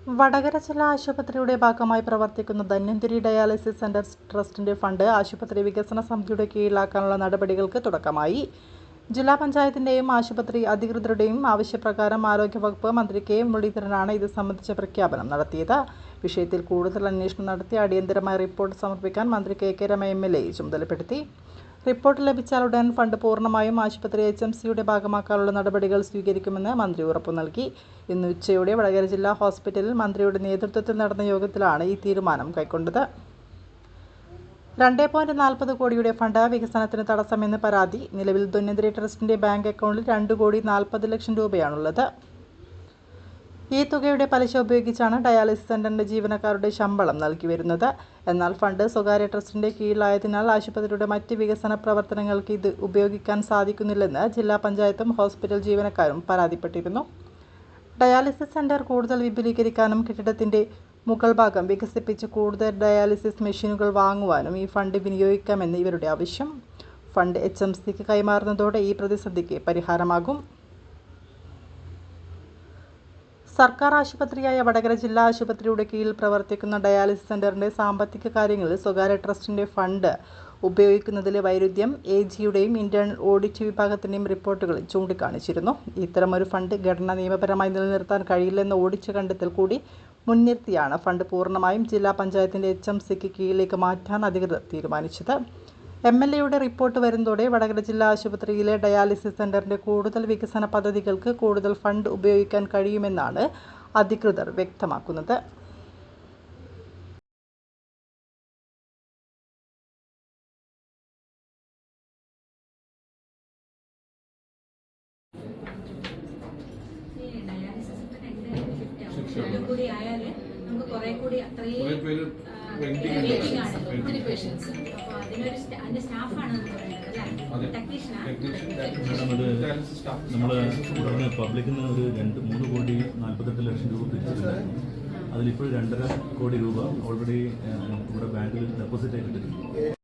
വടകര ജില്ലാ ആശുപത്രിയുടെ ഭാഗമായി പ്രവർത്തിക്കുന്ന ധന്വന്തരി ഡയാലിസിസ് സെന്റർ ട്രസ്റ്റിന്റെ ഫണ്ട് ആശുപത്രി വികസന സമിതിയുടെ കീഴിലാക്കാനുള്ള നടപടികൾക്ക് തുടക്കമായി. ജില്ലാ പഞ്ചായത്തിന്റെയും ആശുപത്രി അധികൃതരുടെയും ആവശ്യപ്രകാരം ആരോഗ്യവകുപ്പ് മന്ത്രി കെ മുരളീധരനാണ് ഇത് സംബന്ധിച്ച പ്രഖ്യാപനം നടത്തിയത്. വിഷയത്തിൽ കൂടുതൽ അന്വേഷണം നടത്തി അടിയന്തരമായ റിപ്പോർട്ട് സമർപ്പിക്കാൻ മന്ത്രി കെ രമ MLA ചുമതലപ്പെടുത്തി. റിപ്പോർട്ട് ലഭിച്ചാൽ ഉടൻ ഫണ്ട് പൂർണ്ണമായും ആശുപത്രി HMCയുടെ ഭാഗമാക്കാനുള്ള നടപടികൾ സ്വീകരിക്കുമെന്ന് മന്ത്രി ഉറപ്പു നൽകി. ഇന്ന് ഉച്ചയോടെ വടകര ജില്ലാ ഹോസ്പിറ്റലിൽ മന്ത്രിയുടെ നേതൃത്വത്തിൽ നടന്ന യോഗത്തിലാണ് ഈ തീരുമാനം കൈക്കൊണ്ടത്. 2.40 കോടിയുടെ ഫണ്ട് വികസനത്തിന് തടസ്സമെന്ന് പരാതി. നിലവിൽ ധന്വന്തരി ട്രസ്റ്റിന്റെ ബാങ്ക് അക്കൗണ്ടിൽ 2,40,00,000 രൂപയാണുള്ളത്. ഈ തുകയുടെ പലിശ ഉപയോഗിച്ചാണ് ഡയാലിസിസ് സെന്ററിന്റെ ജീവനക്കാരുടെ ശമ്പളം നൽകി വരുന്നത്. എന്നാൽ ഫണ്ട് സ്വകാര്യ ട്രസ്റ്റിന്റെ കീഴിലായതിനാൽ ആശുപത്രിയുടെ മറ്റ് വികസന പ്രവർത്തനങ്ങൾക്ക് ഇത് ഉപയോഗിക്കാൻ സാധിക്കുന്നില്ലെന്ന് ജില്ലാ പഞ്ചായത്തും ഹോസ്പിറ്റൽ ജീവനക്കാരും പരാതിപ്പെട്ടിരുന്നു. ഡയാലിസിസ് സെന്റർ കൂടുതൽ വിപുലീകരിക്കാനും കെട്ടിടത്തിന്റെ മുകൾ ഭാഗം വികസിപ്പിച്ച് കൂടുതൽ ഡയാലിസിസ് മെഷീനുകൾ വാങ്ങുവാനും ഈ ഫണ്ട് വിനിയോഗിക്കാമെന്ന് ഇവരുടെ ആവശ്യം. ഫണ്ട് HMCക്ക് കൈമാറുന്നതോടെ ഈ പ്രതിസന്ധിക്ക് പരിഹാരമാകും. സർക്കാർ ആശുപത്രിയായ വടകര ജില്ലാ ആശുപത്രിയുടെ കീഴിൽ പ്രവർത്തിക്കുന്ന ഡയാലിസിസ് സെന്ററിന്റെ സാമ്പത്തിക കാര്യങ്ങളിൽ സ്വകാര്യ ട്രസ്റ്റിന്റെ ഫണ്ട് ഉപയോഗിക്കുന്നതിലെ വൈരുദ്ധ്യം AGയുടെയും ഇന്റേണൽ ഓഡിറ്റ് വിഭാഗത്തിന്റെയും റിപ്പോർട്ടുകളിൽ ചൂണ്ടിക്കാണിച്ചിരുന്നു. ഇത്തരമൊരു ഫണ്ട് ഘടന നിയമപരമായി നിലനിർത്താൻ കഴിയില്ലെന്ന ഓഡിറ്റ് കണ്ടെത്തൽ കൂടി മുൻനിർത്തിയാണ് ഫണ്ട് പൂർണ്ണമായും ജില്ലാ പഞ്ചായത്തിന്റെ HMCക്ക് കീഴിലേക്ക് മാറ്റാൻ അധികൃതർ തീരുമാനിച്ചത്. MLAയുടെ റിപ്പോർട്ട് വരുന്നതോടെ വടകര ജില്ലാ ആശുപത്രിയിലെ ഡയാലിസിസ് സെന്ററിന്റെ കൂടുതൽ വികസന പദ്ധതികൾക്ക് കൂടുതൽ ഫണ്ട് ഉപയോഗിക്കാൻ കഴിയുമെന്നാണ് അധികൃതർ വ്യക്തമാക്കുന്നത്. നമ്മൾ പബ്ലിക്കിൽ നിന്ന് ഒരു 3,48,00,000 രൂപ പിരിച്ചിട്ടുണ്ടായിരുന്നു. അതിലിപ്പോൾ 2.5 കോടി രൂപ ഓൾറെഡി ഇവിടെ ബാങ്കിൽ ഡെപ്പോസിറ്റ് ചെയ്തിട്ടുണ്ട്.